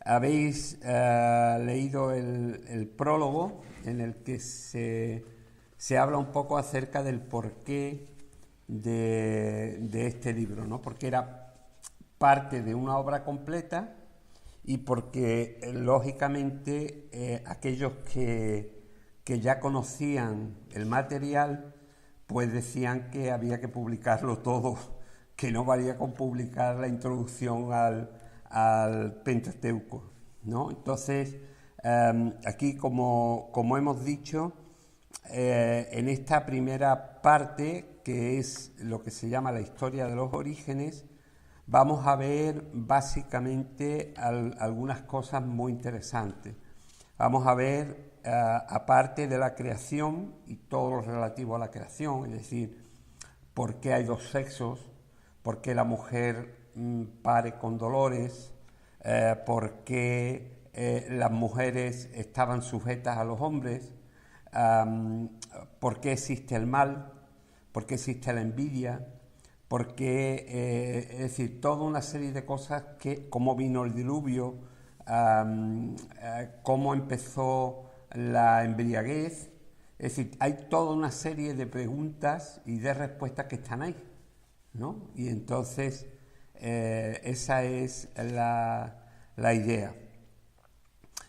habéis leído el prólogo en el que se habla un poco acerca del porqué de este libro, ¿no? Porque era parte de una obra completa y porque, lógicamente, aquellos que ya conocían el material, pues decían que había que publicarlo todo, que no valía con publicar la introducción al Pentateuco, ¿no? Entonces, aquí, como hemos dicho, en esta primera parte, que es lo que se llama la historia de los orígenes, vamos a ver básicamente algunas cosas muy interesantes. Vamos a ver, aparte de la creación y todo lo relativo a la creación, es decir, por qué hay dos sexos, por qué la mujer pare con dolores, por qué las mujeres estaban sujetas a los hombres, por qué existe el mal, por qué existe la envidia, por qué, es decir, toda una serie de cosas, cómo vino el diluvio, cómo empezó la embriaguez. Es decir, hay toda una serie de preguntas y de respuestas que están ahí, ¿no? Y entonces esa es la idea.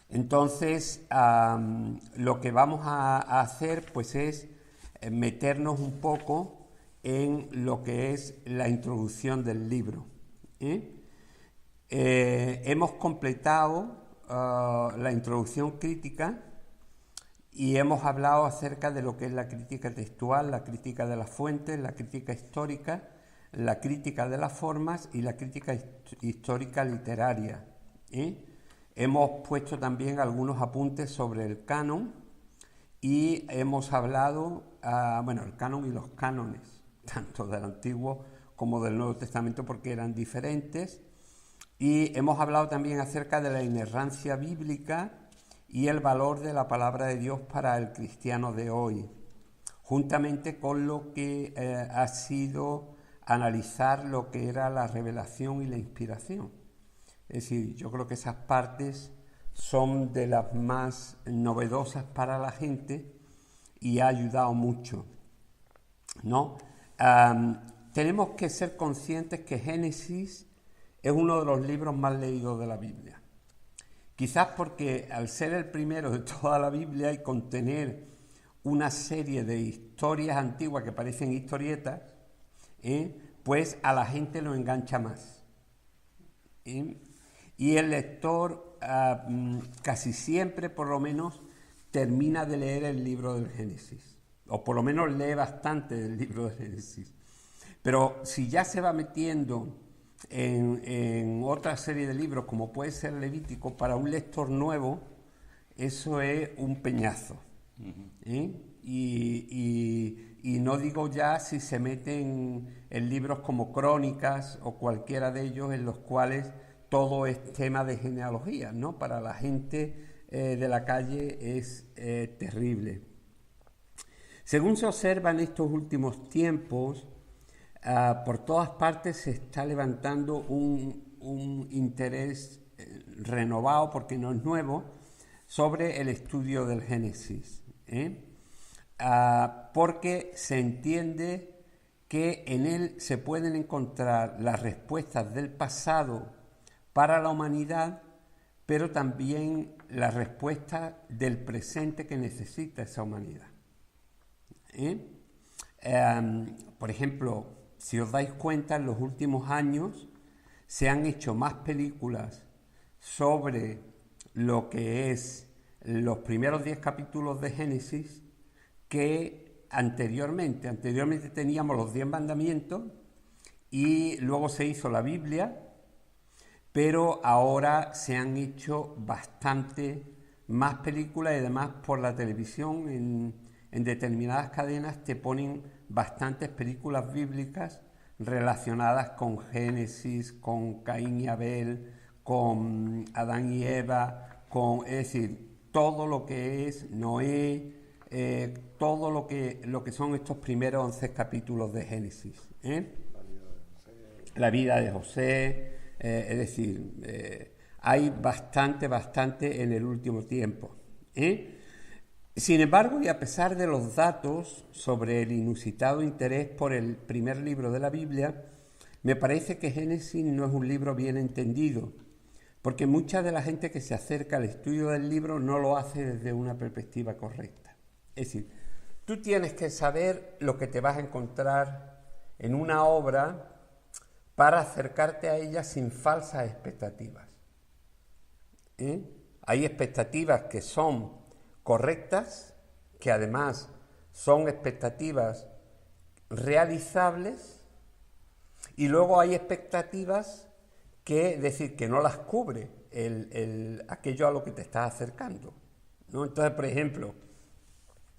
Entonces, lo que vamos a hacer pues es meternos un poco en lo que es la introducción del libro. Hemos completado la introducción crítica y hemos hablado acerca de lo que es la crítica textual, la crítica de las fuentes, la crítica histórica, la crítica de las formas y la crítica histórica literaria. Hemos puesto también algunos apuntes sobre el canon y hemos hablado, el canon y los cánones, tanto del Antiguo como del Nuevo Testamento, porque eran diferentes. Y hemos hablado también acerca de la inerrancia bíblica y el valor de la palabra de Dios para el cristiano de hoy, juntamente con lo que ha sido analizar lo que era la revelación y la inspiración. Es decir, yo creo que esas partes son de las más novedosas para la gente y ha ayudado mucho, ¿no? Tenemos que ser conscientes que Génesis es uno de los libros más leídos de la Biblia. Quizás porque al ser el primero de toda la Biblia y contener una serie de historias antiguas que parecen historietas, pues a la gente lo engancha más. Y el lector casi siempre, por lo menos, termina de leer el libro del Génesis, o por lo menos lee bastante del libro del Génesis. Pero si ya se va metiendo en otra serie de libros, como puede ser Levítico, para un lector nuevo, eso es un peñazo. Y no digo ya si se meten en libros como Crónicas o cualquiera de ellos en los cuales todo es tema de genealogía, ¿no? Para la gente de la calle es terrible. Según se observa en estos últimos tiempos, por todas partes se está levantando un interés renovado, porque no es nuevo, sobre el estudio del Génesis, porque se entiende que en él se pueden encontrar las respuestas del pasado para la humanidad, pero también las respuestas del presente que necesita esa humanidad. Por ejemplo, si os dais cuenta, en los últimos años se han hecho más películas sobre lo que es los primeros 10 capítulos de Génesis que anteriormente. Anteriormente teníamos los 10 mandamientos y luego se hizo la Biblia, pero ahora se han hecho bastante más películas y además por la televisión en determinadas cadenas te ponen bastantes películas bíblicas relacionadas con Génesis, con Caín y Abel, con Adán y Eva, es decir, todo lo que es Noé, todo lo que son estos primeros 11 capítulos de Génesis. La vida de José, es decir, hay bastante en el último tiempo. Sin embargo, y a pesar de los datos sobre el inusitado interés por el primer libro de la Biblia, me parece que Génesis no es un libro bien entendido, porque mucha de la gente que se acerca al estudio del libro no lo hace desde una perspectiva correcta. Es decir, tú tienes que saber lo que te vas a encontrar en una obra para acercarte a ella sin falsas expectativas. Hay expectativas que son correctas, que además son expectativas realizables, y luego hay expectativas que, es decir, que no las cubre aquello a lo que te estás acercando, ¿no? Entonces, por ejemplo,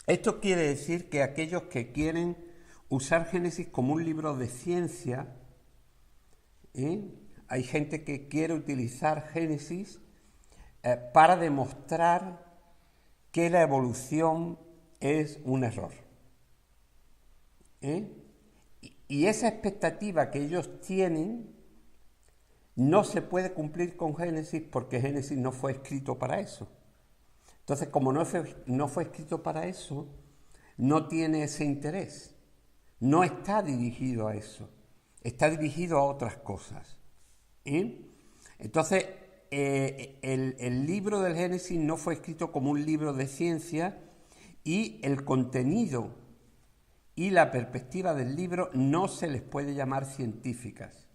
esto quiere decir que aquellos que quieren usar Génesis como un libro de ciencia, hay gente que quiere utilizar Génesis para demostrar que la evolución es un error. Y esa expectativa que ellos tienen no se puede cumplir con Génesis, porque Génesis no fue escrito para eso. Entonces, como no fue escrito para eso, no tiene ese interés. No está dirigido a eso. Está dirigido a otras cosas. Entonces, el libro del Génesis no fue escrito como un libro de ciencia, y el contenido y la perspectiva del libro no se les puede llamar científicas,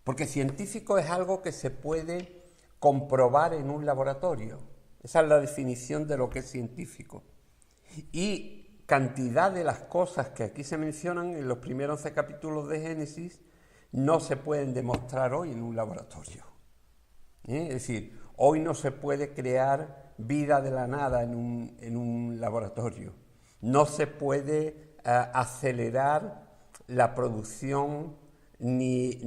porque científico es algo que se puede comprobar en un laboratorio. Esa es la definición de lo que es científico. Y cantidad de las cosas que aquí se mencionan en los primeros 11 capítulos de Génesis no se pueden demostrar hoy en un laboratorio. Es decir, hoy no se puede crear vida de la nada en un laboratorio. No se puede acelerar la producción ni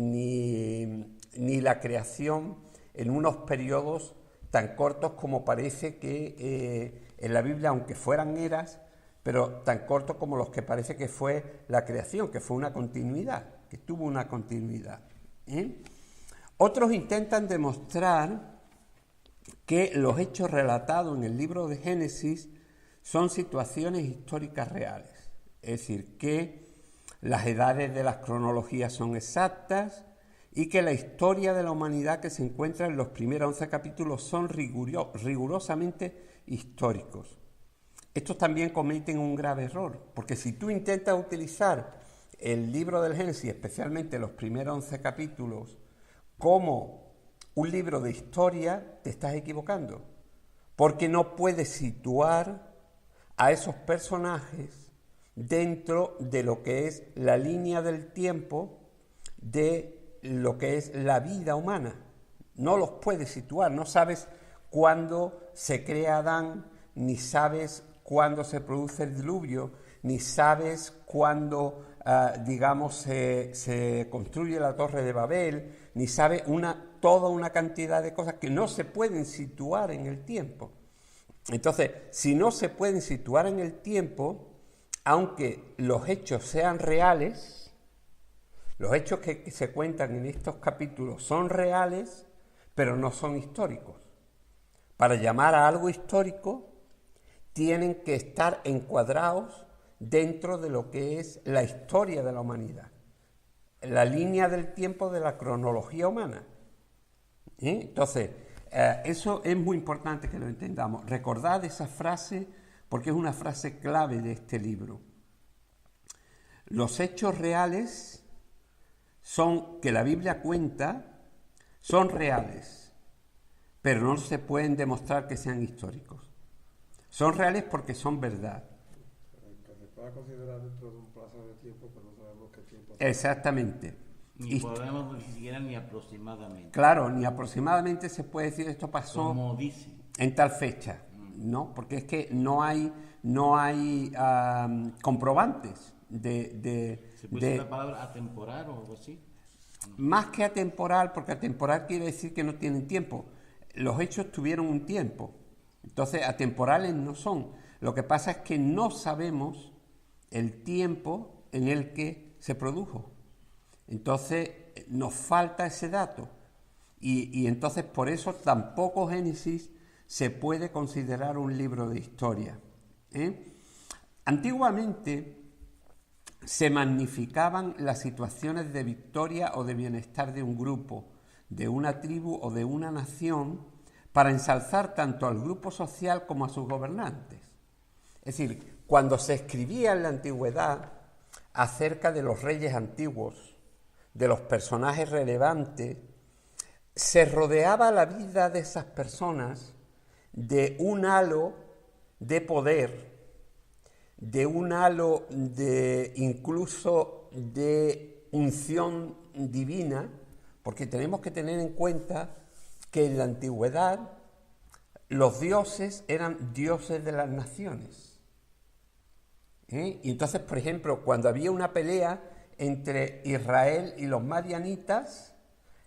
la creación en unos periodos tan cortos como parece que en la Biblia, aunque fueran eras, pero tan cortos como los que parece que fue la creación, que fue una continuidad, que tuvo una continuidad. Otros intentan demostrar que los hechos relatados en el libro de Génesis son situaciones históricas reales. Es decir, que las edades de las cronologías son exactas y que la historia de la humanidad que se encuentra en los primeros 11 capítulos son rigurosamente históricos. Estos también cometen un grave error, porque si tú intentas utilizar el libro del Génesis, especialmente los primeros 11 capítulos, como un libro de historia, te estás equivocando, porque no puedes situar a esos personajes dentro de lo que es la línea del tiempo de lo que es la vida humana. No los puedes situar, no sabes cuándo se crea Adán, ni sabes cuándo se produce el diluvio, ni sabes cuándo, se construye la Torre de Babel, ni sabes toda una cantidad de cosas que no se pueden situar en el tiempo. Entonces, si no se pueden situar en el tiempo, aunque los hechos sean reales, los hechos que se cuentan en estos capítulos son reales, pero no son históricos. Para llamar a algo histórico, tienen que estar encuadrados dentro de lo que es la historia de la humanidad, la línea del tiempo de la cronología humana. Entonces, eso es muy importante que lo entendamos. Recordad esa frase, porque es una frase clave de este libro. Los hechos reales que la Biblia cuenta son reales, pero no se pueden demostrar que sean históricos. Son reales porque son verdad. Que se pueda considerar dentro de un plazo de tiempo, pero no sabemos qué tiempo. Exactamente. Ni podemos ni siquiera ni aproximadamente. Claro, ni aproximadamente se puede decir esto pasó como dice en tal fecha, ¿no? Porque es que no hay comprobantes ¿Se puede decir la palabra atemporal o algo así? Más que atemporal, porque atemporal quiere decir que no tienen tiempo. Los hechos tuvieron un tiempo, entonces atemporales no son. Lo que pasa es que no sabemos el tiempo en el que se produjo. Entonces nos falta ese dato. Y entonces por eso tampoco Génesis se puede considerar un libro de historia. Antiguamente se magnificaban las situaciones de victoria o de bienestar de un grupo, de una tribu o de una nación, para ensalzar tanto al grupo social como a sus gobernantes. Es decir, cuando se escribía en la antigüedad acerca de los reyes antiguos, de los personajes relevantes, se rodeaba la vida de esas personas de un halo de poder, de un halo de incluso de unción divina, porque tenemos que tener en cuenta que en la antigüedad los dioses eran dioses de las naciones. Y entonces, por ejemplo, cuando había una pelea entre Israel y los madianitas,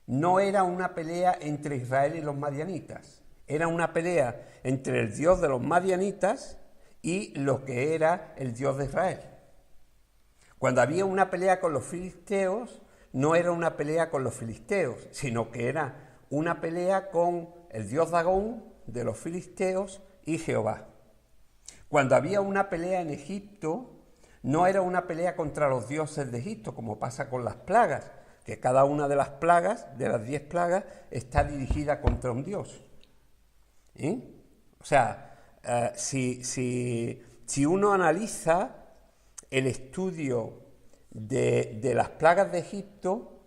no era una pelea entre Israel y los madianitas, era una pelea entre el dios de los madianitas y lo que era el Dios de Israel. Cuando había una pelea con los filisteos, no era una pelea con los filisteos, sino que era una pelea con el dios Dagón de los filisteos y Jehová. Cuando había una pelea en Egipto, no era una pelea contra los dioses de Egipto, como pasa con las plagas, que cada una de las plagas, de las 10 plagas, está dirigida contra un dios. O sea, si uno analiza el estudio de las plagas de Egipto,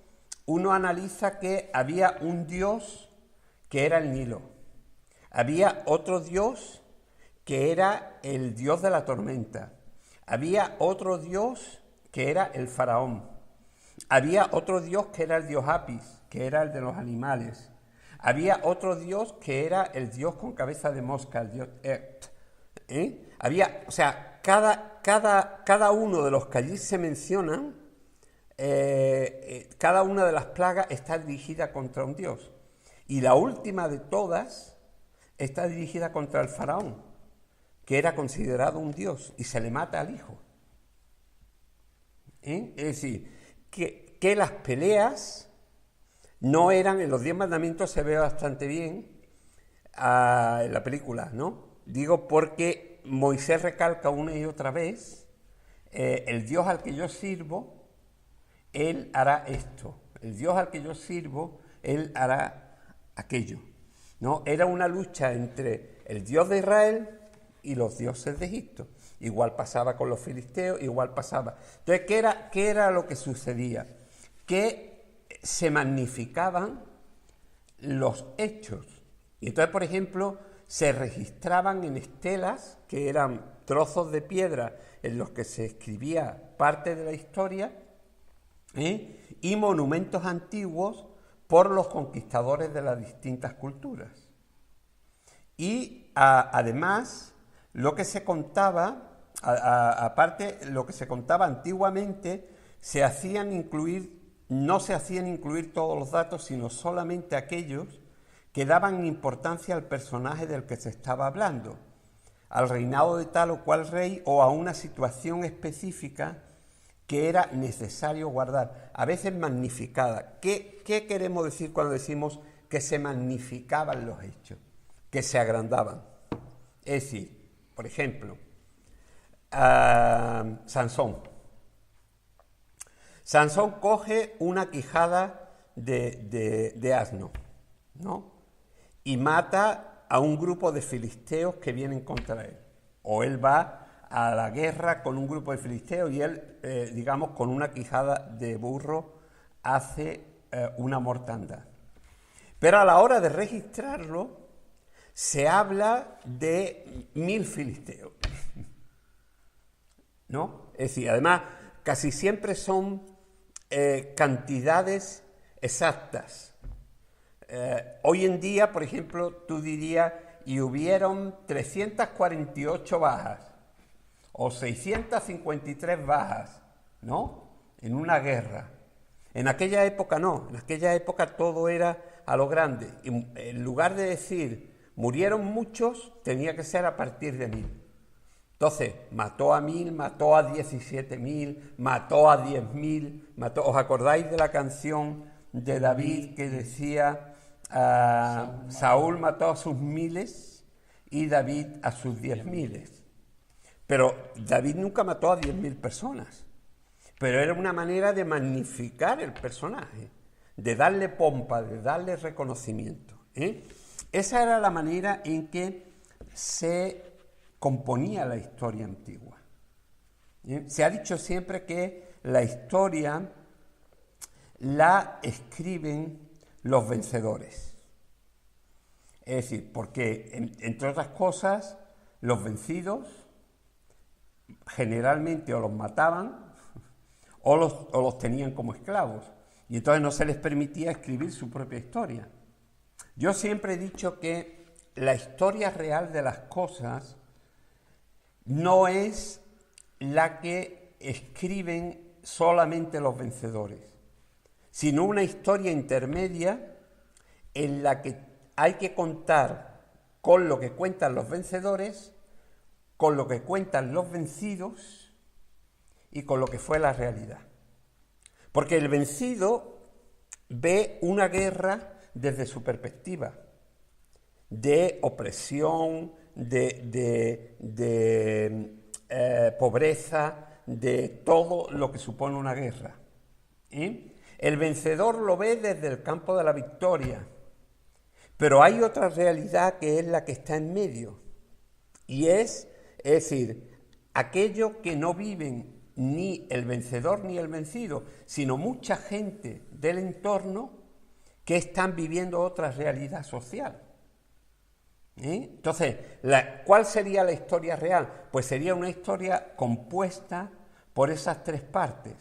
uno analiza que había un dios que era el Nilo, había otro dios que era el dios de la tormenta, había otro dios que era el faraón, había otro dios que era el dios Apis, que era el de los animales, había otro dios que era el dios con cabeza de mosca, el dios Había, o sea, cada uno de los que allí se mencionan, cada una de las plagas está dirigida contra un dios. Y la última de todas está dirigida contra el faraón, que era considerado un dios, y se le mata al hijo. Es decir, que las peleas no eran, en los 10 mandamientos se ve bastante bien en la película, ¿no? Digo porque Moisés recalca una y otra vez, el Dios al que yo sirvo, Él hará esto. El Dios al que yo sirvo, Él hará aquello. ¿No? Era una lucha entre el Dios de Israel y los dioses de Egipto. Igual pasaba con los filisteos, igual pasaba. Entonces, ¿qué era lo que sucedía? Que se magnificaban los hechos. Y entonces, por ejemplo, se registraban en estelas, que eran trozos de piedra en los que se escribía parte de la historia, y monumentos antiguos por los conquistadores de las distintas culturas. Y además, lo que se contaba, aparte, lo que se contaba antiguamente, no se hacían incluir todos los datos, sino solamente aquellos que daban importancia al personaje del que se estaba hablando, al reinado de tal o cual rey o a una situación específica que era necesario guardar, a veces magnificada. ¿Qué queremos decir cuando decimos que se magnificaban los hechos? Que se agrandaban. Es decir, por ejemplo, Sansón. Sansón coge una quijada de asno, ¿no? Y mata a un grupo de filisteos que vienen contra él. O él va a la guerra con un grupo de filisteos y él, digamos, con una quijada de burro hace una mortandad. Pero a la hora de registrarlo, se habla de 1000 filisteos, ¿no? Es decir, además, casi siempre son cantidades exactas. Hoy en día, por ejemplo, tú dirías, y hubieron 348 bajas, o 653 bajas, ¿no? En una guerra. En aquella época no, en aquella época todo era a lo grande. Y en lugar de decir murieron muchos, tenía que ser a partir de 1000. Entonces, mató a 1000, mató a 17.000, mató a 10.000, mató. ¿Os acordáis de la canción de David que decía Saúl mató a sus 1000 y David a sus 10.000. Pero David nunca mató a 10.000 personas. Pero era una manera de magnificar el personaje, de darle pompa, de darle reconocimiento. Esa era la manera en que se componía la historia antigua. Se ha dicho siempre que la historia la escriben los vencedores. Es decir, porque, entre otras cosas, los vencidos generalmente o los mataban o los tenían como esclavos, y entonces no se les permitía escribir su propia historia. Yo siempre he dicho que la historia real de las cosas no es la que escriben solamente los vencedores, sino una historia intermedia en la que hay que contar con lo que cuentan los vencedores, con lo que cuentan los vencidos y con lo que fue la realidad. Porque el vencido ve una guerra desde su perspectiva, de opresión, de pobreza, de todo lo que supone una guerra. El vencedor lo ve desde el campo de la victoria, pero hay otra realidad que es la que está en medio, y es decir, aquello que no viven ni el vencedor ni el vencido, sino mucha gente del entorno que están viviendo otra realidad social. Entonces, ¿cuál sería la historia real? Pues sería una historia compuesta por esas tres partes.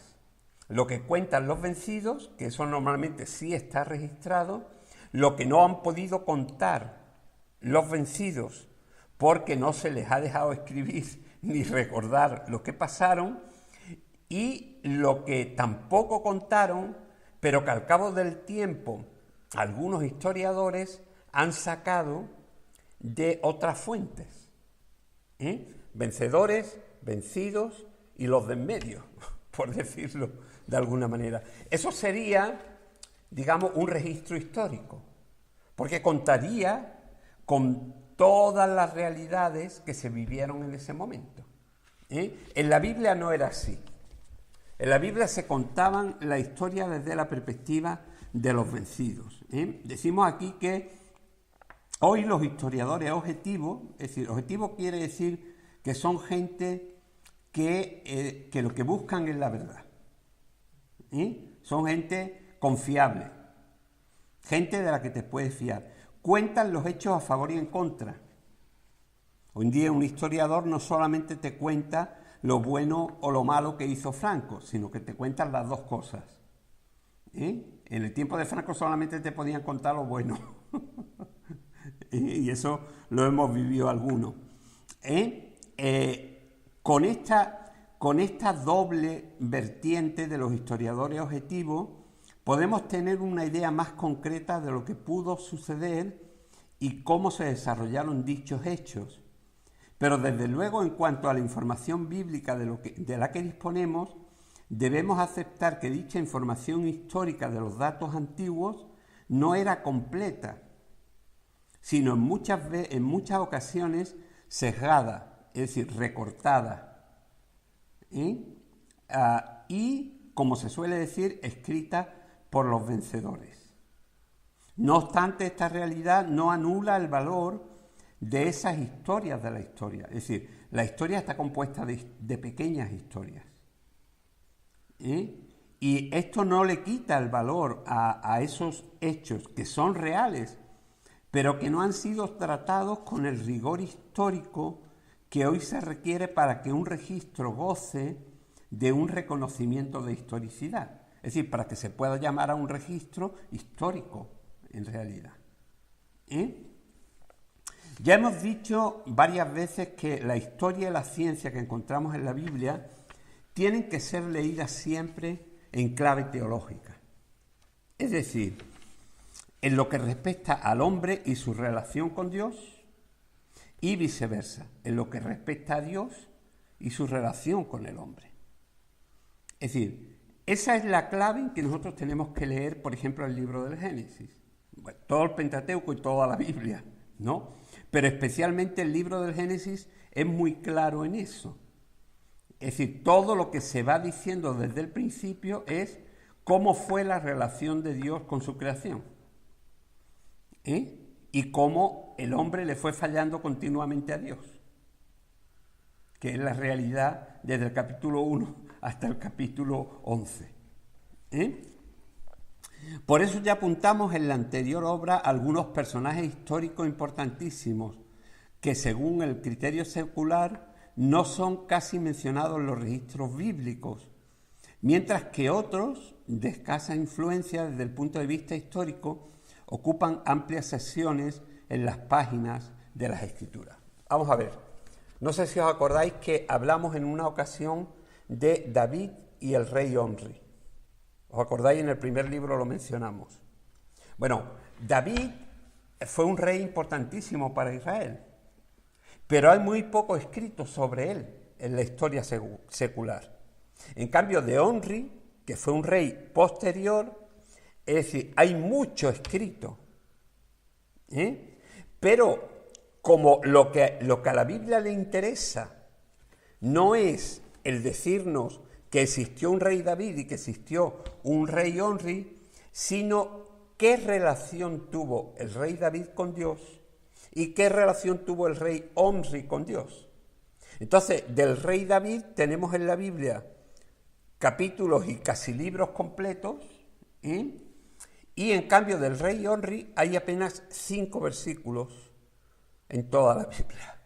Lo que cuentan los vencidos, que eso normalmente sí está registrado, lo que no han podido contar los vencidos porque no se les ha dejado escribir ni recordar lo que pasaron, y lo que tampoco contaron, pero que al cabo del tiempo algunos historiadores han sacado de otras fuentes. Vencedores, vencidos y los de en medio, por decirlo de alguna manera. Eso sería, digamos, un registro histórico, porque contaría con todas las realidades que se vivieron en ese momento. En la Biblia no era así. En la Biblia se contaban la historia desde la perspectiva de los vencidos. Decimos aquí que hoy los historiadores objetivos, es decir, objetivo quiere decir que son gente que lo que buscan es la verdad. Son gente confiable, gente de la que te puedes fiar. Cuentan los hechos a favor y en contra. Hoy en día un historiador no solamente te cuenta lo bueno o lo malo que hizo Franco, sino que te cuentan las dos cosas. En el tiempo de Franco solamente te podían contar lo bueno. Y eso lo hemos vivido algunos. Con esta doble vertiente de los historiadores objetivos, podemos tener una idea más concreta de lo que pudo suceder y cómo se desarrollaron dichos hechos. Pero desde luego, en cuanto a la información bíblica de la que disponemos, debemos aceptar que dicha información histórica de los datos antiguos no era completa, sino en muchas ocasiones sesgada, es decir, recortada, y, como se suele decir, escrita por los vencedores. No obstante, esta realidad no anula el valor de esas historias de la historia. Es decir, la historia está compuesta de pequeñas historias. Y esto no le quita el valor a esos hechos que son reales, pero que no han sido tratados con el rigor histórico que hoy se requiere para que un registro goce de un reconocimiento de historicidad. Es decir, para que se pueda llamar a un registro histórico, en realidad. Ya hemos dicho varias veces que la historia y la ciencia que encontramos en la Biblia tienen que ser leídas siempre en clave teológica. Es decir, en lo que respecta al hombre y su relación con Dios, y viceversa, en lo que respecta a Dios y su relación con el hombre. Es decir, esa es la clave en que nosotros tenemos que leer, por ejemplo, el libro del Génesis. Bueno, todo el Pentateuco y toda la Biblia, ¿no? Pero especialmente el libro del Génesis es muy claro en eso. Es decir, todo lo que se va diciendo desde el principio es cómo fue la relación de Dios con su creación. Y cómo el hombre le fue fallando continuamente a Dios, que es la realidad desde el capítulo 1 hasta el capítulo 11. Por eso ya apuntamos en la anterior obra algunos personajes históricos importantísimos que según el criterio secular no son casi mencionados en los registros bíblicos, mientras que otros, de escasa influencia desde el punto de vista histórico, ocupan amplias secciones en las páginas de las Escrituras. Vamos a ver, no sé si os acordáis que hablamos en una ocasión de David y el rey Omri. ¿Os acordáis? En el primer libro lo mencionamos. Bueno, David fue un rey importantísimo para Israel, pero hay muy poco escrito sobre él en la historia secular. En cambio, de Omri, que fue un rey posterior, es decir, hay mucho escrito. Pero como lo que a la Biblia le interesa no es el decirnos que existió un rey David y que existió un rey Omri, sino qué relación tuvo el rey David con Dios y qué relación tuvo el rey Omri con Dios. Entonces, del rey David tenemos en la Biblia capítulos y casi libros completos, y en cambio del rey Omri hay apenas 5 versículos en toda la Biblia.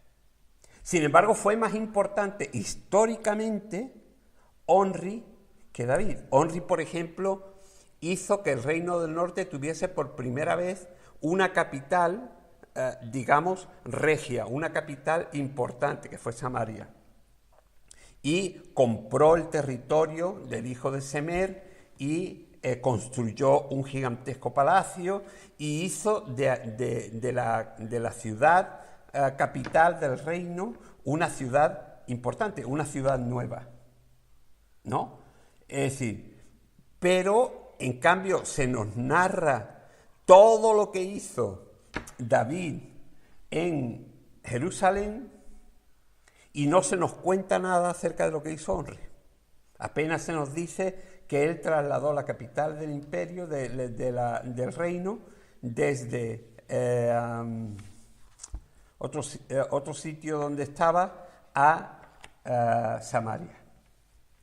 Sin embargo, fue más importante históricamente Omri que David. Omri, por ejemplo, hizo que el reino del norte tuviese por primera vez una capital, digamos, regia, una capital importante, que fue Samaria. Y compró el territorio del hijo de Semer y construyó un gigantesco palacio y hizo de la ciudad capital del reino una ciudad importante, una ciudad nueva, ¿no? Es decir, pero en cambio se nos narra todo lo que hizo David en Jerusalén y no se nos cuenta nada acerca de lo que hizo Omri. Apenas se nos dice que él trasladó la capital del imperio, del reino, desde otro sitio donde estaba a Samaria.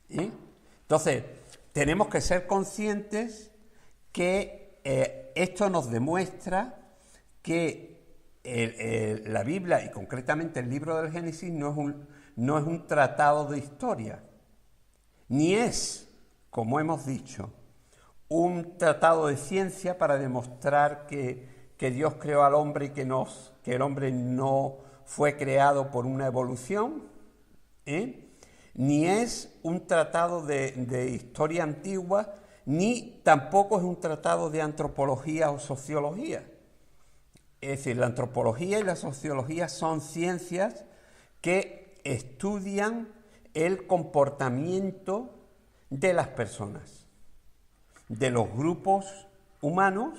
Entonces, tenemos que ser conscientes que esto nos demuestra que la Biblia, y concretamente el libro del Génesis, no es un tratado de historia, ni es, como hemos dicho, un tratado de ciencia para demostrar que Dios creó al hombre y que el hombre no fue creado por una evolución, ni es un tratado de historia antigua, ni tampoco es un tratado de antropología o sociología. Es decir, la antropología y la sociología son ciencias que estudian el comportamiento de las personas, de los grupos humanos,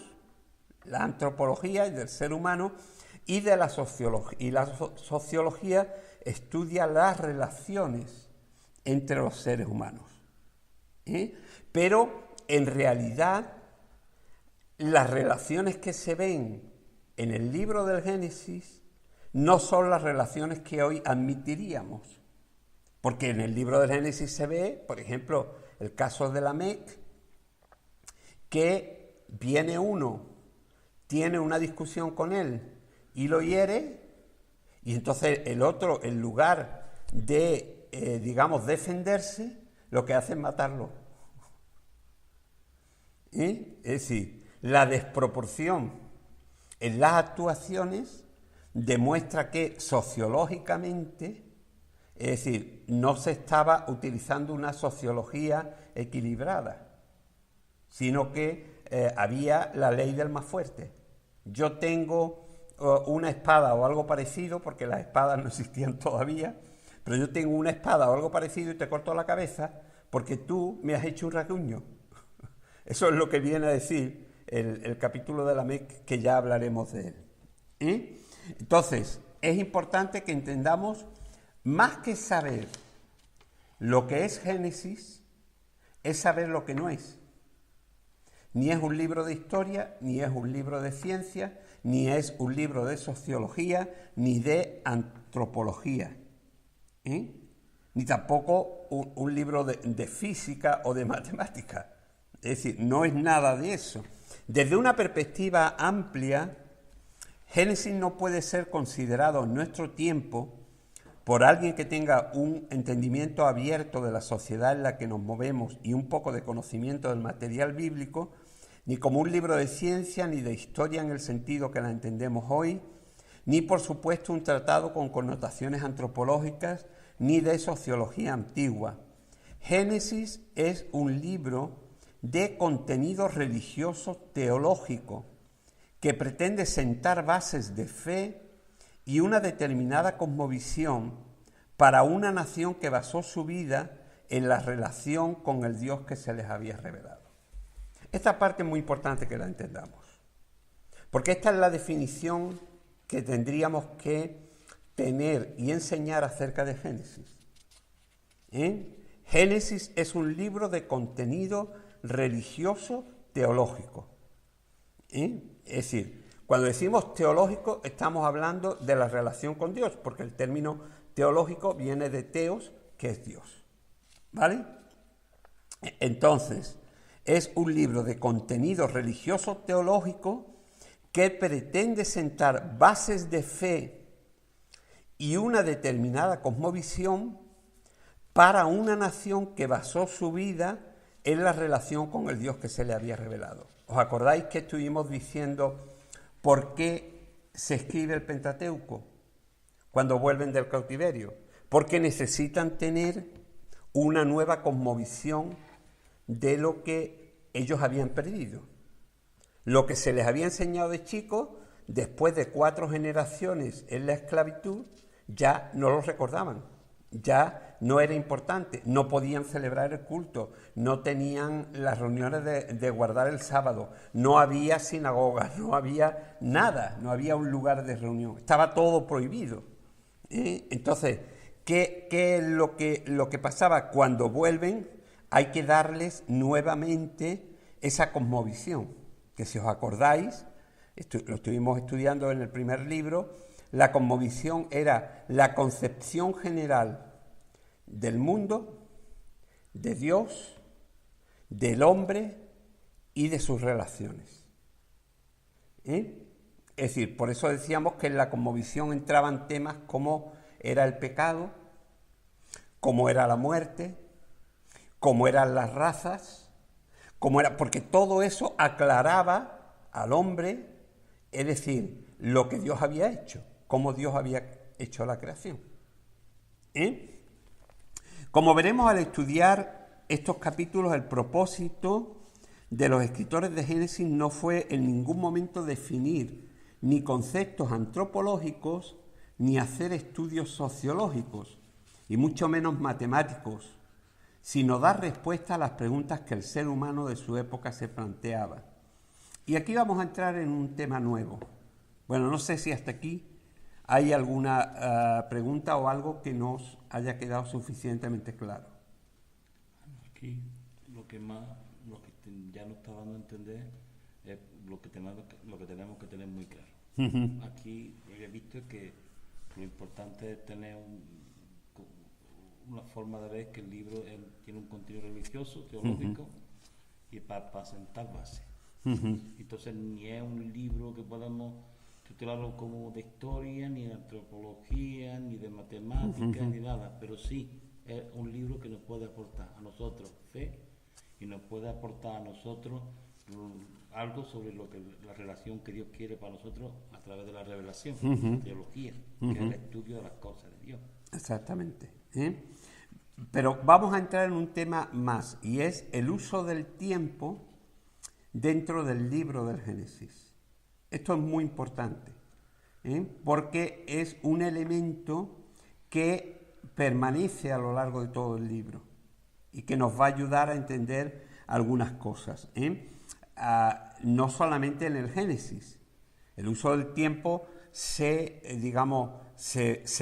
la antropología y del ser humano, y de la sociología. Y la sociología estudia las relaciones entre los seres humanos. Pero en realidad las relaciones que se ven en el libro del Génesis no son las relaciones que hoy admitiríamos. Porque en el libro del Génesis se ve, por ejemplo, el caso de Lamec, que viene uno, tiene una discusión con él y lo hiere, y entonces el otro, en lugar de, defenderse, lo que hace es matarlo. Es decir, la desproporción en las actuaciones demuestra que sociológicamente, es decir, no se estaba utilizando una sociología equilibrada, sino que había la ley del más fuerte. Yo tengo una espada o algo parecido, porque las espadas no existían todavía, pero yo tengo una espada o algo parecido y te corto la cabeza porque tú me has hecho un rasguño. Eso es lo que viene a decir el capítulo de Lamec, que ya hablaremos de él. Entonces, es importante que entendamos, más que saber lo que es Génesis, es saber lo que no es. Ni es un libro de historia, ni es un libro de ciencia, ni es un libro de sociología, ni de antropología, ni tampoco un libro de física o de matemática. Es decir, no es nada de eso. Desde una perspectiva amplia, Génesis no puede ser considerado en nuestro tiempo por alguien que tenga un entendimiento abierto de la sociedad en la que nos movemos y un poco de conocimiento del material bíblico, ni como un libro de ciencia ni de historia en el sentido que la entendemos hoy, ni por supuesto un tratado con connotaciones antropológicas, ni de sociología antigua. Génesis es un libro de contenido religioso teológico que pretende sentar bases de fe y una determinada cosmovisión para una nación que basó su vida en la relación con el Dios que se les había revelado. Esta parte es muy importante que la entendamos, porque esta es la definición que tendríamos que tener y enseñar acerca de Génesis. Génesis es un libro de contenido religioso teológico. Es decir, cuando decimos teológico estamos hablando de la relación con Dios, porque el término teológico viene de teos, que es Dios. ¿Vale? Entonces, es un libro de contenido religioso teológico que pretende sentar bases de fe y una determinada cosmovisión para una nación que basó su vida en la relación con el Dios que se le había revelado. ¿Os acordáis que estuvimos diciendo por qué se escribe el Pentateuco cuando vuelven del cautiverio? Porque necesitan tener una nueva cosmovisión de lo que ellos habían perdido. Lo que se les había enseñado de chicos, después de 4 generaciones en la esclavitud, ya no lo recordaban, ya no era importante, no podían celebrar el culto, no tenían las reuniones de guardar el sábado, no había sinagogas, no había nada, no había un lugar de reunión, estaba todo prohibido. Entonces, ¿qué es lo que pasaba? Cuando vuelven hay que darles nuevamente esa cosmovisión, que si os acordáis, lo estuvimos estudiando en el primer libro, la cosmovisión era la concepción general del mundo, de Dios, del hombre y de sus relaciones. Es decir, por eso decíamos que en la cosmovisión entraban temas como era el pecado, como era la muerte, como eran las razas, porque todo eso aclaraba al hombre, es decir, lo que Dios había hecho, cómo Dios había hecho la creación. Como veremos al estudiar estos capítulos, el propósito de los escritores de Génesis no fue en ningún momento definir ni conceptos antropológicos ni hacer estudios sociológicos, y mucho menos matemáticos, sino dar respuesta a las preguntas que el ser humano de su época se planteaba. Y aquí vamos a entrar en un tema nuevo. Bueno, no sé si hasta aquí hay alguna pregunta o algo que nos haya quedado suficientemente claro. Aquí lo que ya nos está dando a entender es lo que tenemos que tener muy claro. Aquí he visto que lo importante es tener una forma de ver que el libro tiene un contenido religioso, teológico, y para sentar base. Entonces ni es un libro que podamos titularlo como de historia, ni de antropología, ni de matemáticas, ni nada, pero sí es un libro que nos puede aportar a nosotros fe y nos puede aportar a nosotros algo sobre la relación que Dios quiere para nosotros a través de la revelación, la teología, que es el estudio de las cosas de Dios. Exactamente. Pero vamos a entrar en un tema más, y es el uso del tiempo dentro del libro del Génesis. Esto es muy importante, porque es un elemento que permanece a lo largo de todo el libro y que nos va a ayudar a entender algunas cosas. no solamente en el Génesis. El uso del tiempo se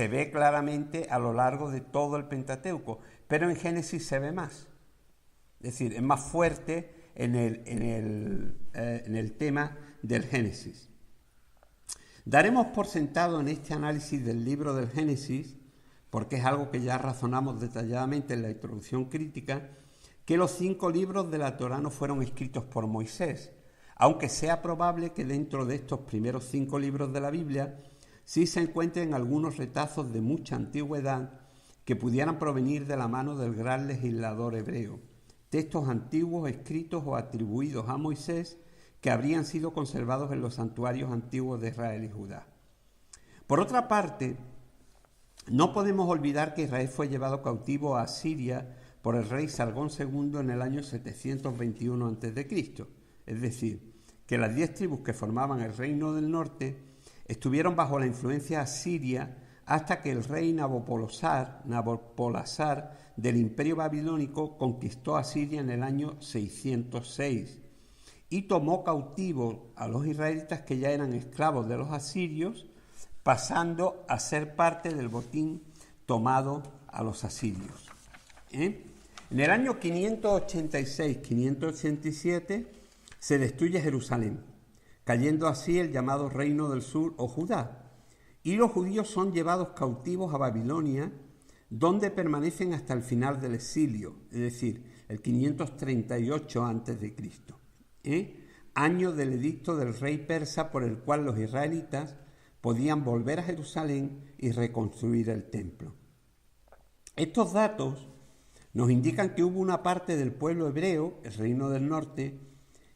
ve claramente a lo largo de todo el Pentateuco, pero en Génesis se ve más. Es decir, es más fuerte en el tema del Génesis. Daremos por sentado en este análisis del libro del Génesis, porque es algo que ya razonamos detalladamente en la introducción crítica, que los 5 libros de la Torá no fueron escritos por Moisés, aunque sea probable que dentro de estos primeros 5 libros de la Biblia sí se encuentren algunos retazos de mucha antigüedad que pudieran provenir de la mano del gran legislador hebreo, textos antiguos escritos o atribuidos a Moisés que habrían sido conservados en los santuarios antiguos de Israel y Judá. Por otra parte, no podemos olvidar que Israel fue llevado cautivo a Asiria por el rey Sargón II en el año 721 a.C., es decir, que las 10 tribus que formaban el reino del norte estuvieron bajo la influencia asiria hasta que el rey Nabopolassar del Imperio Babilónico conquistó a Siria en el año 606 y tomó cautivos a los israelitas que ya eran esclavos de los asirios, pasando a ser parte del botín tomado a los asirios. En el año 586-587 se destruye Jerusalén, cayendo así el llamado Reino del Sur o Judá, y los judíos son llevados cautivos a Babilonia, donde permanecen hasta el final del exilio, es decir, el 538 a.C., año del edicto del rey persa por el cual los israelitas podían volver a Jerusalén y reconstruir el templo. Estos datos nos indican que hubo una parte del pueblo hebreo, el reino del norte,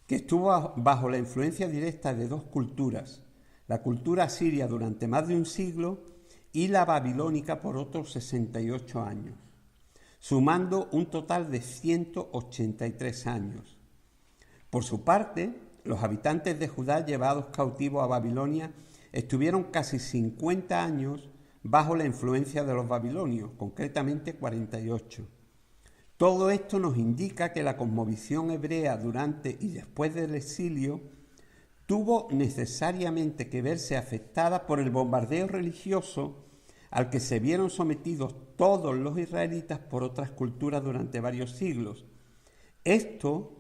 que estuvo bajo la influencia directa de 2 culturas, la cultura asiria durante más de un siglo y la babilónica por otros 68 años, sumando un total de 183 años. Por su parte, los habitantes de Judá llevados cautivos a Babilonia estuvieron casi 50 años bajo la influencia de los babilonios, concretamente 48. Todo esto nos indica que la cosmovisión hebrea durante y después del exilio tuvo necesariamente que verse afectada por el bombardeo religioso al que se vieron sometidos todos los israelitas por otras culturas durante varios siglos. Esto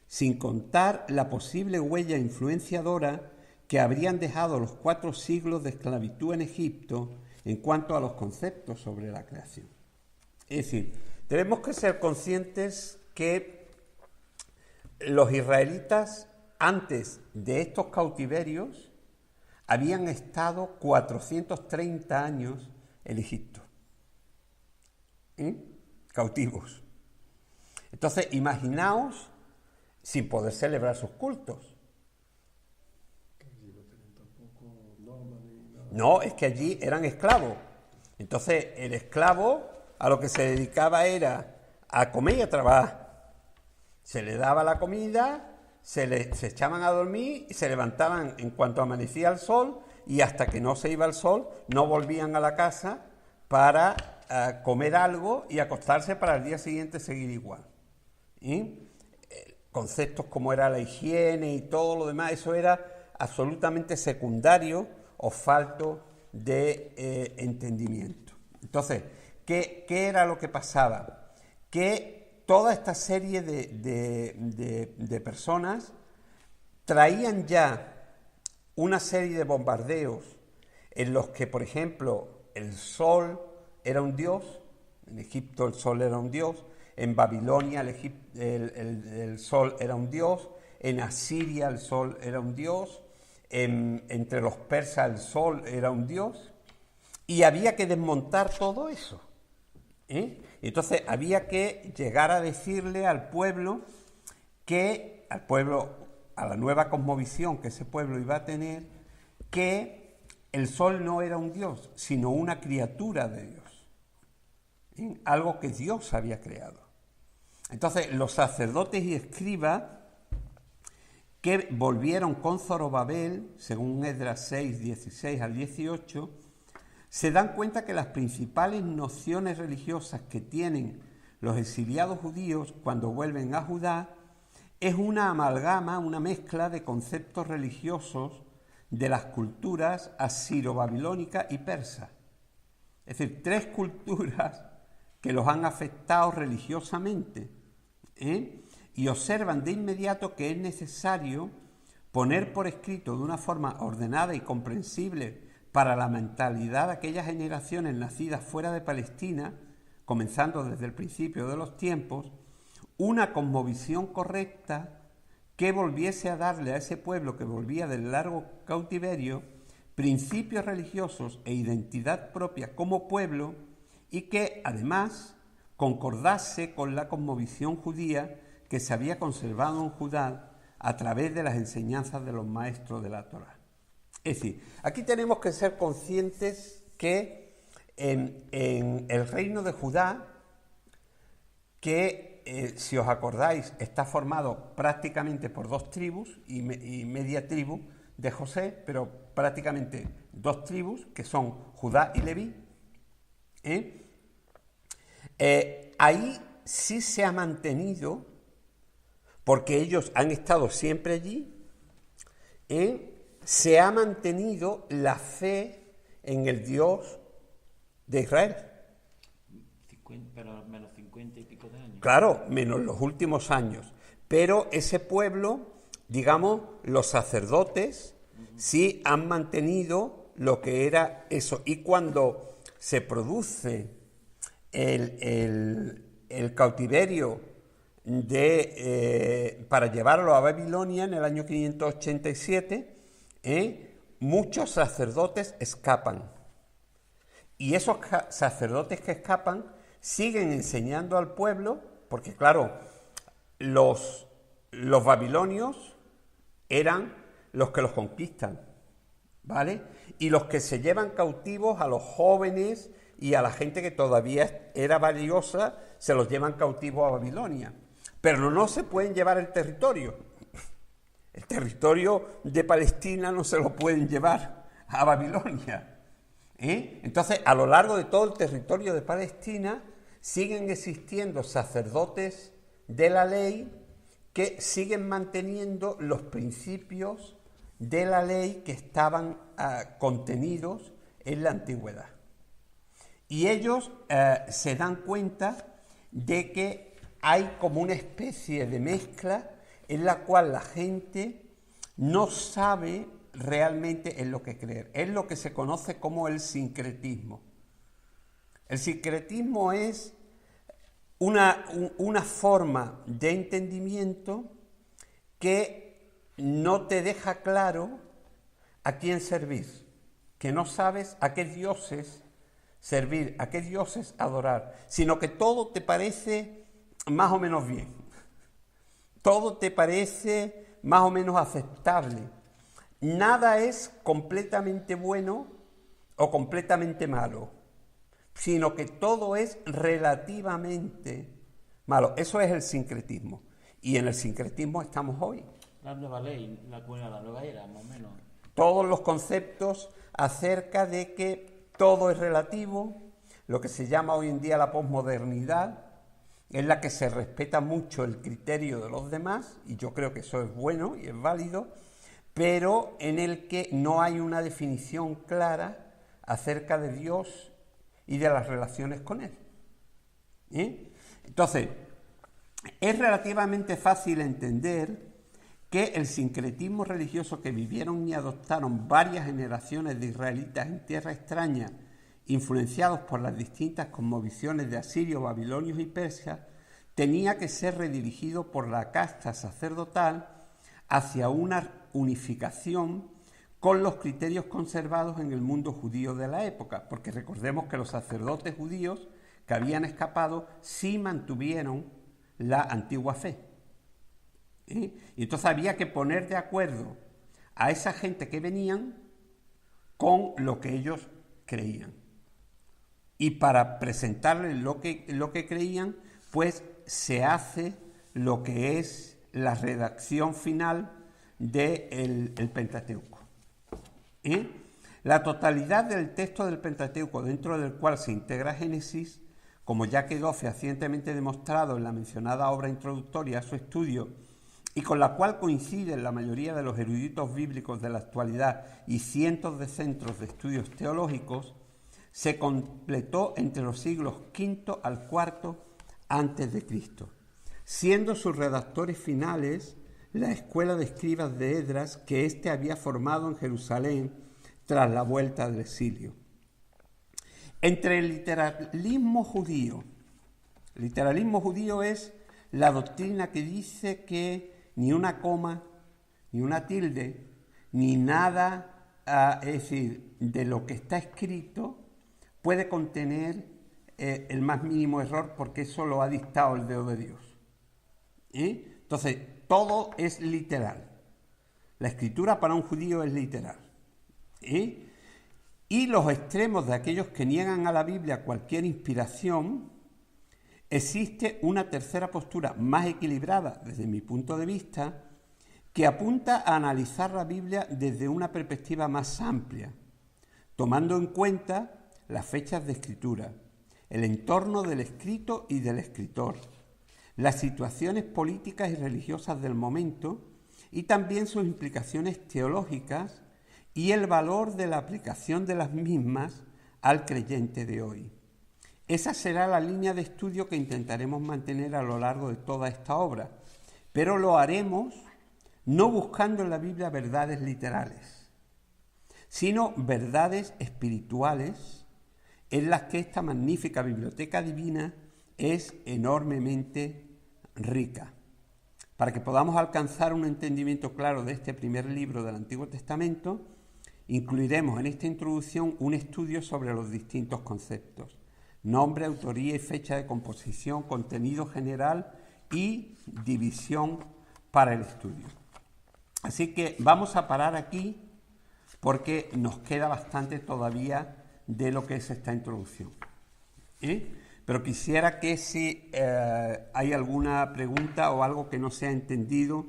sin contar la posible huella influenciadora que habrían dejado los 4 siglos de esclavitud en Egipto en cuanto a los conceptos sobre la creación. Es decir, tenemos que ser conscientes que los israelitas, antes de estos cautiverios, habían estado 430 años en Egipto, cautivos. Entonces, imaginaos sin poder celebrar sus cultos. No, es que allí eran esclavos. Entonces, el esclavo a lo que se dedicaba era a comer y a trabajar. Se le daba la comida, se echaban a dormir y se levantaban en cuanto amanecía el sol, y hasta que no se iba el sol no volvían a la casa para comer algo y acostarse para el día siguiente seguir igual. Conceptos como era la higiene y todo lo demás, eso era absolutamente secundario o falto de entendimiento. Entonces, ¿qué era lo que pasaba? Que toda esta serie de personas traían ya una serie de bombardeos en los que, por ejemplo, el sol era un dios, en Egipto el sol era un dios, en Babilonia el sol era un dios, en Asiria el sol era un dios, entre los persas el sol era un dios, y había que desmontar todo eso. Entonces había que llegar a decirle al pueblo, a la nueva cosmovisión que ese pueblo iba a tener, que el sol no era un dios, sino una criatura de Dios, algo que Dios había creado. Entonces los sacerdotes y escribas que volvieron con Zorobabel, según Esdras 6, 16 al 18, se dan cuenta que las principales nociones religiosas que tienen los exiliados judíos cuando vuelven a Judá es una amalgama, una mezcla de conceptos religiosos de las culturas asiro-babilónica y persa. Es decir, tres culturas que los han afectado religiosamente, y observan de inmediato que es necesario poner por escrito de una forma ordenada y comprensible para la mentalidad de aquellas generaciones nacidas fuera de Palestina, comenzando desde el principio de los tiempos, una cosmovisión correcta que volviese a darle a ese pueblo que volvía del largo cautiverio principios religiosos e identidad propia como pueblo, y que además concordase con la cosmovisión judía que se había conservado en Judá a través de las enseñanzas de los maestros de la Torá. Es decir, aquí tenemos que ser conscientes que en el reino de Judá, que si os acordáis está formado prácticamente por dos tribus y media tribu de José, pero prácticamente dos tribus que son Judá y Leví, ahí sí se ha mantenido, porque ellos han estado siempre allí, se ha mantenido la fe en el Dios de Israel. Pero menos 50 y pico de años. Claro, menos los últimos años. Pero ese pueblo, digamos, los sacerdotes, sí han mantenido lo que era eso. Y cuando se produce el cautiverio para llevarlo a Babilonia en el año 587, muchos sacerdotes escapan. Y esos sacerdotes que escapan siguen enseñando al pueblo, porque claro, los babilonios eran los que los conquistan, ¿vale? Y los que se llevan cautivos a los jóvenes y a la gente que todavía era valiosa, se los llevan cautivos a Babilonia. Pero no se pueden llevar el territorio. El territorio de Palestina no se lo pueden llevar a Babilonia. Entonces, a lo largo de todo el territorio de Palestina siguen existiendo sacerdotes de la ley que siguen manteniendo los principios de la ley que estaban contenidos en la antigüedad. Y ellos se dan cuenta de que hay como una especie de mezcla en la cual la gente no sabe realmente en lo que creer. Es lo que se conoce como el sincretismo. El sincretismo es una forma de entendimiento que no te deja claro a quién servir, que no sabes a qué dioses servir, a qué dioses adorar, sino que todo te parece más o menos bien, todo te parece más o menos aceptable. Nada es completamente bueno o completamente malo, sino que todo es relativamente malo. Eso es el sincretismo. Y en el sincretismo estamos hoy. La nueva ley, la nueva era, más o menos. Todos los conceptos acerca de que todo es relativo, lo que se llama hoy en día la posmodernidad, en la que se respeta mucho el criterio de los demás, y yo creo que eso es bueno y es válido, pero en el que no hay una definición clara acerca de Dios y de las relaciones con Él. Entonces, es relativamente fácil entender que el sincretismo religioso que vivieron y adoptaron varias generaciones de israelitas en tierra extraña, influenciados por las distintas cosmovisiones de asirios, babilonios y persas, tenía que ser redirigido por la casta sacerdotal hacia una unificación con los criterios conservados en el mundo judío de la época, porque recordemos que los sacerdotes judíos que habían escapado sí mantuvieron la antigua fe. Y entonces había que poner de acuerdo a esa gente que venían con lo que ellos creían. Y para presentarles lo que creían, pues se hace lo que es la redacción final del Pentateuco. La totalidad del texto del Pentateuco, dentro del cual se integra Génesis, como ya quedó fehacientemente demostrado en la mencionada obra introductoria a su estudio y con la cual coinciden la mayoría de los eruditos bíblicos de la actualidad y cientos de centros de estudios teológicos, se completó entre los siglos V al IV antes de Cristo, siendo sus redactores finales la escuela de escribas de Esdras que éste había formado en Jerusalén tras la vuelta del exilio. Entre el literalismo judío es la doctrina que dice que ni una coma, ni una tilde, ni nada, es decir, de lo que está escrito puede contener el más mínimo error, porque eso lo ha dictado el dedo de Dios. Entonces, todo es literal. La escritura para un judío es literal. Y los extremos de aquellos que niegan a la Biblia cualquier inspiración, existe una tercera postura más equilibrada, desde mi punto de vista, que apunta a analizar la Biblia desde una perspectiva más amplia, tomando en cuenta las fechas de escritura, el entorno del escrito y del escritor, las situaciones políticas y religiosas del momento y también sus implicaciones teológicas y el valor de la aplicación de las mismas al creyente de hoy. Esa será la línea de estudio que intentaremos mantener a lo largo de toda esta obra, pero lo haremos no buscando en la Biblia verdades literales, sino verdades espirituales en las que esta magnífica biblioteca divina es enormemente rica. Para que podamos alcanzar un entendimiento claro de este primer libro del Antiguo Testamento, incluiremos en esta introducción un estudio sobre los distintos conceptos: nombre, autoría y fecha de composición, contenido general y división para el estudio. Así que vamos a parar aquí porque nos queda bastante todavía de lo que es esta introducción. Pero quisiera que si hay alguna pregunta o algo que no se ha entendido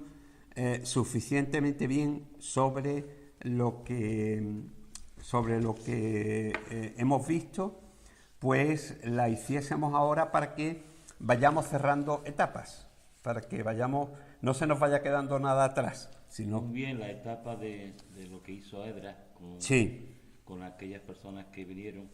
suficientemente bien sobre lo que hemos visto, pues la hiciésemos ahora para que vayamos cerrando etapas, para que no se nos vaya quedando nada atrás, sino... Muy bien, la etapa de lo que hizo Esdras con aquellas personas que venían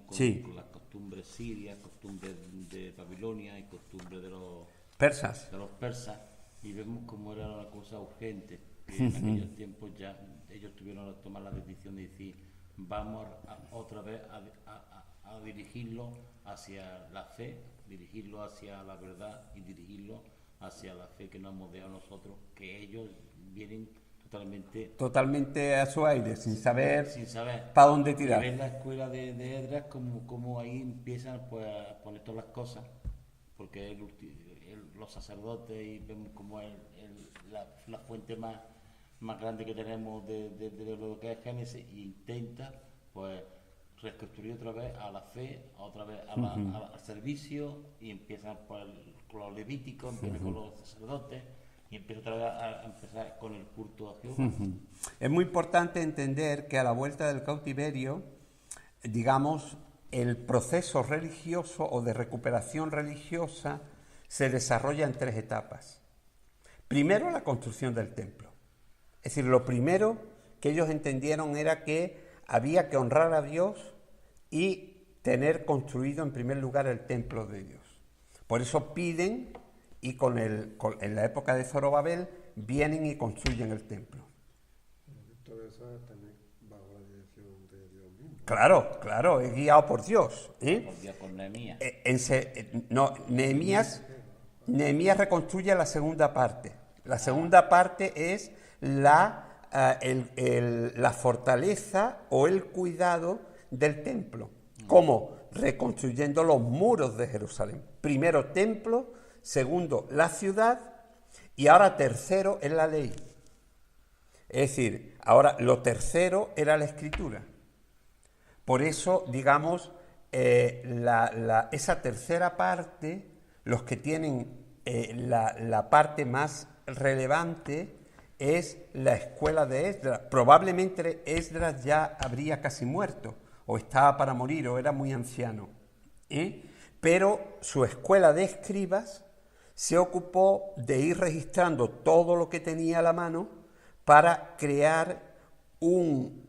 con las costumbres sirias, costumbres de Babilonia y costumbres de los persas, y vemos cómo era una cosa urgente, que en aquellos tiempos ya ellos tuvieron que tomar la decisión de decir: vamos otra vez a dirigirlo hacia la fe, dirigirlo hacia la verdad y dirigirlo hacia la fe que nos hemos dado nosotros, que ellos vienen totalmente a su aire, sin saber para dónde tirar. Y ves la escuela de Esdras como ahí empiezan pues a poner todas las cosas, porque los sacerdotes, y vemos como la fuente más grande que tenemos de lo que es Génesis, y intenta pues reconstruir otra vez a la fe, otra vez al servicio, y empiezan pues con los levíticos, empiezan con los sacerdotes, y empieza otra vez a empezar con el culto a Jehová. Es muy importante entender que a la vuelta del cautiverio, digamos, el proceso religioso o de recuperación religiosa se desarrolla en 3 etapas. Primero, la construcción del templo. Es decir, lo primero que ellos entendieron era que había que honrar a Dios y tener construido en primer lugar el templo de Dios. Por eso piden, y en la época de Zorobabel vienen y construyen el templo. Todo eso también bajo la dirección de Dios mismo. Claro, es guiado por Dios. Por Dios, con Nehemías. Nehemías reconstruye la segunda parte. La segunda parte es la fortaleza o el cuidado del templo. ¿Cómo? Reconstruyendo los muros de Jerusalén. Primero templo, segundo la ciudad, y ahora tercero es la ley. Es decir, ahora lo tercero era la escritura. Por eso, digamos, esa tercera parte, los que tienen la parte más relevante es la escuela de Esdras. Probablemente Esdras ya habría casi muerto, o estaba para morir, o era muy anciano. Pero su escuela de escribas se ocupó de ir registrando todo lo que tenía a la mano para crear un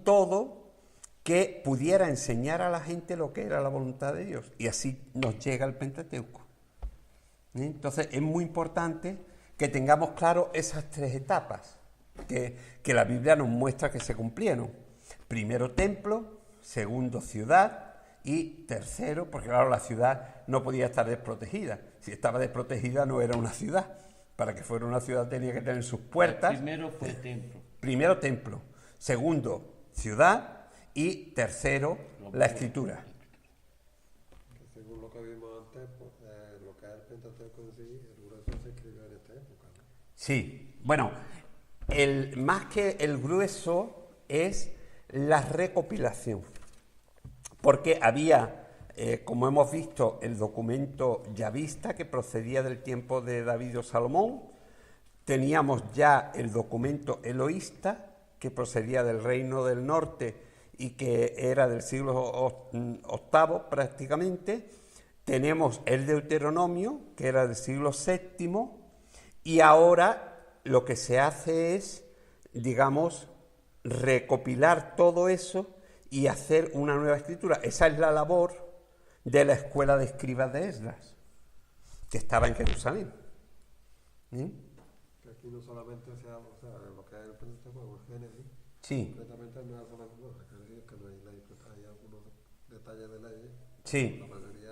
todo que pudiera enseñar a la gente lo que era la voluntad de Dios. Y así nos llega el Pentateuco. Entonces es muy importante que tengamos claro esas tres etapas que la Biblia nos muestra que se cumplieron. Primero templo, segundo ciudad y tercero, porque claro, la ciudad no podía estar desprotegida. Si estaba desprotegida no era una ciudad. Para que fuera una ciudad tenía que tener sus puertas. Primero fue templo. Primero templo, segundo ciudad y tercero la escritura. Según lo que vimos antes, pues, lo que es el Pentateuco en sí, el grueso se escribió en esta época, ¿no? Sí, bueno, más que el grueso es la recopilación, porque había, como hemos visto, el documento yavista que procedía del tiempo de David o Salomón, teníamos ya el documento eloísta que procedía del Reino del Norte y que era del siglo VIII prácticamente, tenemos el Deuteronomio que era del siglo VII y ahora lo que se hace es, digamos, recopilar todo eso y hacer una nueva escritura. Esa es la labor de la escuela de escribas de Esdras, que estaba en Jerusalén. Que aquí no solamente se habla, o sea, lo que es el Pentateuco, el Génesis, Sí, completamente no es solamente que no hay ley, pues hay algunos detalles de leyes. sí, La mayoría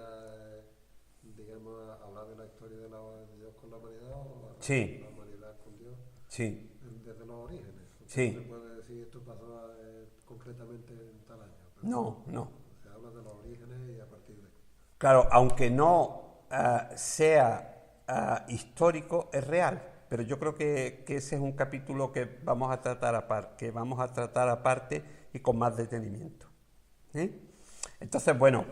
es, digamos, hablar de la historia de Dios con la humanidad o Sí. la humanidad con Dios sí, desde los orígenes. Sí. No se puede decir esto pasó concretamente en tal año. Pero no. se habla de los orígenes y a partir de... Claro, aunque no sea histórico, es real. Pero yo creo que ese es un capítulo que vamos a tratar aparte y con más detenimiento. Entonces, bueno,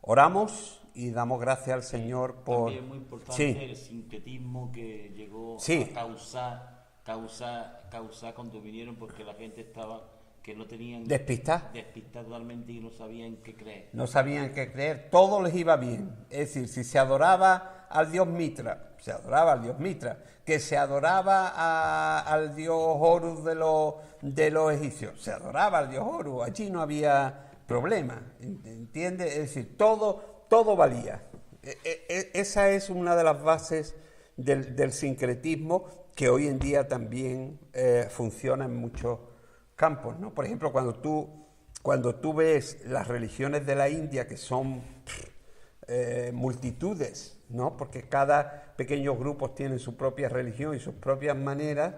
oramos y damos gracias al Señor por... También es muy importante Sí. el sincretismo que llegó Sí. a causar cuando vinieron, porque la gente estaba que no tenían Despistada. totalmente y no sabían qué creer. No sabían qué creer, todo les iba bien. Es decir, si se adoraba al dios Mitra, se adoraba al dios Mitra. Que se adoraba al dios Horus de los egipcios, se adoraba al dios Horus. Allí no había problema, ¿entiendes? Es decir, todo valía. Esa es una de las bases del sincretismo que hoy en día también funciona en muchos campos, ¿no? Por ejemplo, cuando tú ves las religiones de la India, que son multitudes, ¿no? Porque cada pequeño grupo tiene su propia religión y sus propias maneras,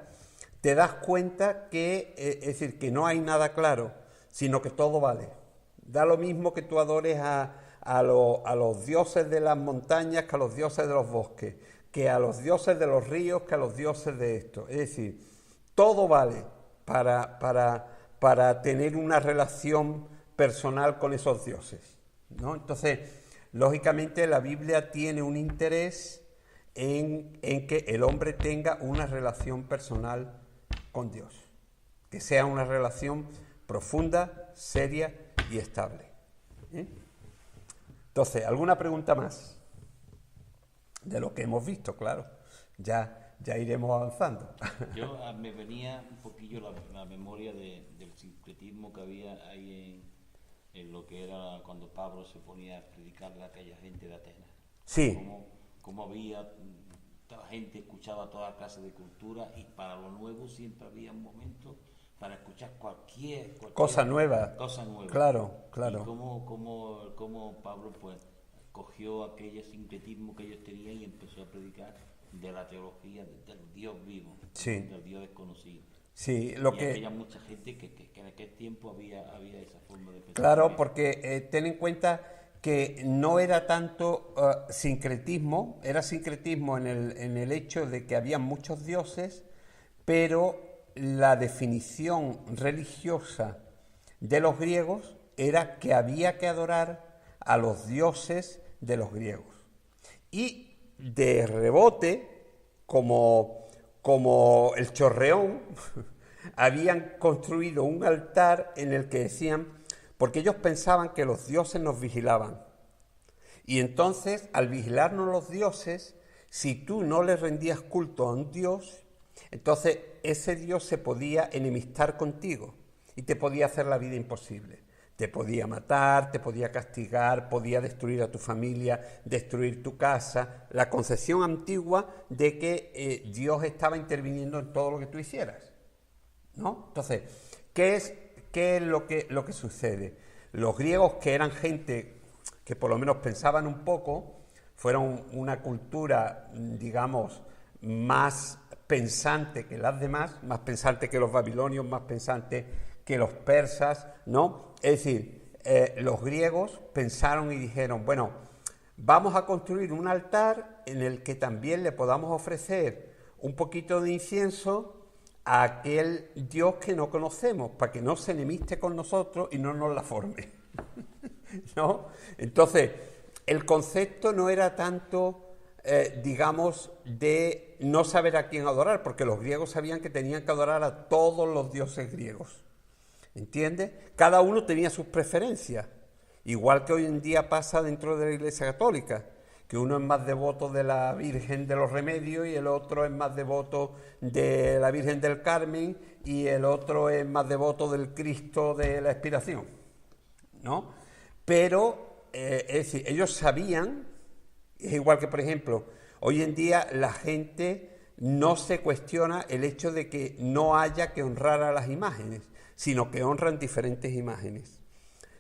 te das cuenta que, es decir, que no hay nada claro, sino que todo vale. Da lo mismo que tú adores a los dioses de las montañas que a los dioses de los bosques, que a los dioses de los ríos que a los dioses de esto. Es decir, todo vale para tener una relación personal con esos dioses, ¿no? Entonces, lógicamente la Biblia tiene un interés en que el hombre tenga una relación personal con Dios, que sea una relación profunda, seria y estable. Entonces, ¿alguna pregunta más? De lo que hemos visto, claro. Ya iremos avanzando. Me venía un poquillo la memoria del sincretismo que había ahí en lo que era cuando Pablo se ponía a predicarle a aquella gente de Atenas. Sí. Como había, la gente escuchaba toda clase de cultura y para lo nuevo siempre había un momento para escuchar cualquier cosa nueva. Claro. Y como Pablo pues cogió aquel sincretismo que ellos tenían y empezó a predicar de la teología del Dios vivo, Sí. del Dios desconocido. Sí, Había mucha gente que en aquel tiempo había esa forma de pensar. Claro, porque ten en cuenta que no era tanto sincretismo, era sincretismo en el hecho de que había muchos dioses, pero la definición religiosa de los griegos era que había que adorar a los dioses de los griegos. Y de rebote, como el Chorreón, habían construido un altar en el que decían, porque ellos pensaban que los dioses nos vigilaban, Y entonces, al vigilarnos los dioses, si tú no le rendías culto a un dios, entonces ese dios se podía enemistar contigo y te podía hacer la vida imposible. Te podía matar, te podía castigar, podía destruir a tu familia, destruir tu casa. La concepción antigua de que Dios estaba interviniendo en todo lo que tú hicieras, ¿no? Entonces, ¿qué es lo que sucede? Los griegos, que eran gente que por lo menos pensaban un poco, fueron una cultura, digamos, más pensante que las demás, más pensante que los babilonios, más pensante que los persas, ¿no? Es decir, los griegos pensaron y dijeron, bueno, vamos a construir un altar en el que también le podamos ofrecer un poquito de incienso a aquel Dios que no conocemos, para que no se enemiste con nosotros y no nos la forme, ¿no? Entonces, el concepto no era tanto, digamos, de no saber a quién adorar, porque los griegos sabían que tenían que adorar a todos los dioses griegos, ¿entiendes? Cada uno tenía sus preferencias, igual que hoy en día pasa dentro de la Iglesia Católica, que uno es más devoto de la Virgen de los Remedios y el otro es más devoto de la Virgen del Carmen y el otro es más devoto del Cristo de la Expiración, ¿no? Pero, es decir, ellos sabían, es igual que, por ejemplo, hoy en día la gente no se cuestiona el hecho de que no haya que honrar a las imágenes, sino que honran diferentes imágenes.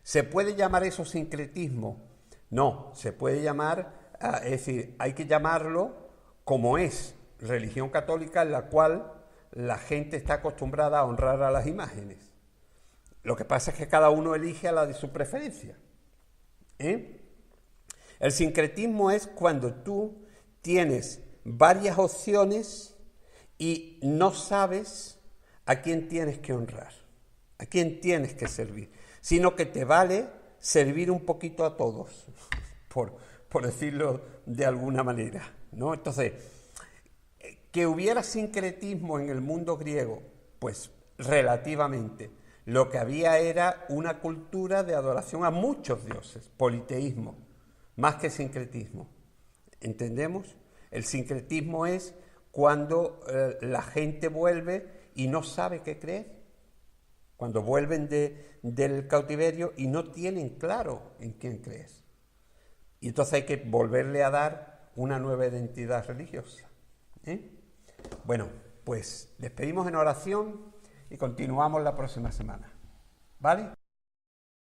¿Se puede llamar eso sincretismo? No, se puede llamar, es decir, hay que llamarlo como es, religión católica en la cual la gente está acostumbrada a honrar a las imágenes. Lo que pasa es que cada uno elige a la de su preferencia, ¿eh? El sincretismo es cuando tú tienes varias opciones y no sabes a quién tienes que honrar, a quién tienes que servir, sino que te vale servir un poquito a todos, por decirlo de alguna manera, ¿no? Entonces, que hubiera sincretismo en el mundo griego, pues relativamente. Lo que había era una cultura de adoración a muchos dioses, politeísmo, más que sincretismo. ¿Entendemos? El sincretismo es cuando la gente vuelve y no sabe qué creer. Cuando vuelven del cautiverio y no tienen claro en quién crees. Y entonces hay que volverle a dar una nueva identidad religiosa, ¿eh? Bueno, pues despedimos en oración y continuamos la próxima semana, ¿vale?